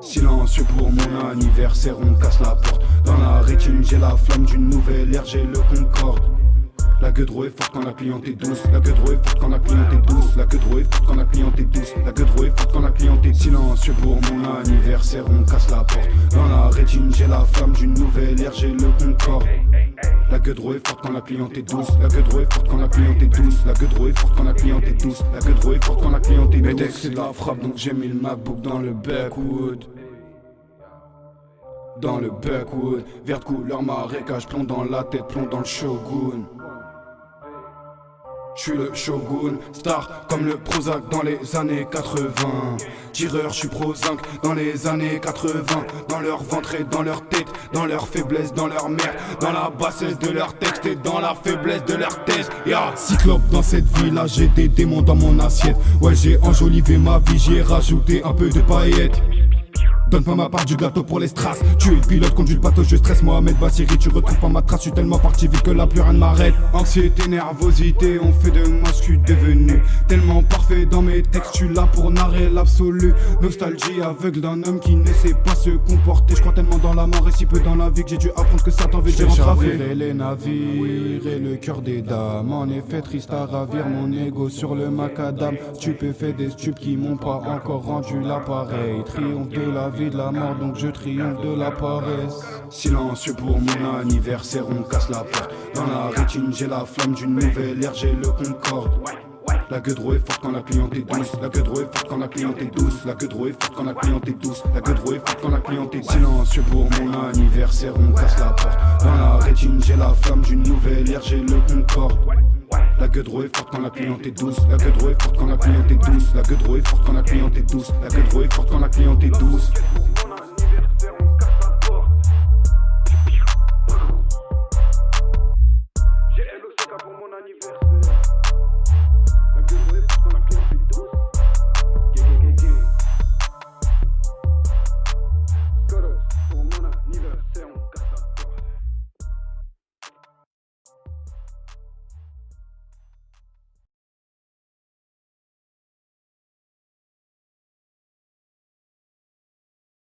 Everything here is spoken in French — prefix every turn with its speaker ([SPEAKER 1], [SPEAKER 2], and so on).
[SPEAKER 1] Silencieux pour mon anniversaire, on casse la porte. Dans la rétine, j'ai la flamme d'une nouvelle ère, j'ai le Concorde. La gueudreau est forte quand la cliente est douce. La gueudreau est forte quand la cliente est douce. La gueudreau est forte quand la cliente est douce. La gueudreau est forte quand la cliente est douce. Silencieux pour mon anniversaire, on casse la porte. Dans la rétine, j'ai la flamme d'une nouvelle ère, j'ai le Concorde. La gueudreau est forte quand la cliente est douce. La gueudreau est forte quand la cliente est douce. La gueudreau est forte quand la cliente est douce. La gueudreau est forte quand la cliente est douce. Mes decks c'est de la frappe donc j'ai mis le MacBook dans le backwood. Dans le backwood, vert de couleur marécage, plomb dans la tête, plomb dans le shogun. J'suis le shogun, star comme le Prozac dans les années 80. Tireur, j'suis Prozac dans les années 80. Dans leur ventre et dans leur tête, dans leur faiblesse, dans leur merde, dans la bassesse de leur texte et dans la faiblesse de leur tête. Cyclope dans cette ville-là, j'ai des démons dans mon assiette. Ouais, j'ai enjolivé ma vie, j'ai rajouté un peu de paillettes. Donne pas ma part du gâteau pour les strass. Tu es le pilote, conduis le bateau, je stresse. Mohamed Bassiri, tu retrouves pas ma trace. Je suis tellement parti vite que là plus rien ne m'arrête. Anxiété, nervosité, on fait de moi ce que je suis devenu. Tellement parfait dans mes textes, je suis là pour narrer l'absolu. Nostalgie aveugle d'un homme qui ne sait pas se comporter. Je crois tellement dans la mort et si peu dans la vie que j'ai dû apprendre que Satan veut dire entraver les navires et le cœur des dames. En effet, triste à ravir mon ego sur le macadam. Stupéfait des stupes qui m'ont pas encore rendu l'appareil. Triomphe de la vie de la mort, donc je triomphe de la paresse. Silencieux pour mon anniversaire, on casse la porte. Dans la rétine, j'ai la flamme d'une nouvelle ère, j'ai le Concorde. La gueudreau est forte quand la cliente est douce. La gueudreau est forte quand la cliente est douce. La gueudreau est forte quand la cliente est douce. La gueudreau est forte quand la cliente est douce. Silencieux pour mon anniversaire, on casse la porte. Dans la rétine, j'ai la flamme d'une nouvelle ère, j'ai le Concorde. La gueudreau est forte quand la cliente est douce. La gueudreau est forte quand la cliente est douce. La gueudreau est forte quand la cliente est douce. La gueudreau est forte quand la cliente est douce.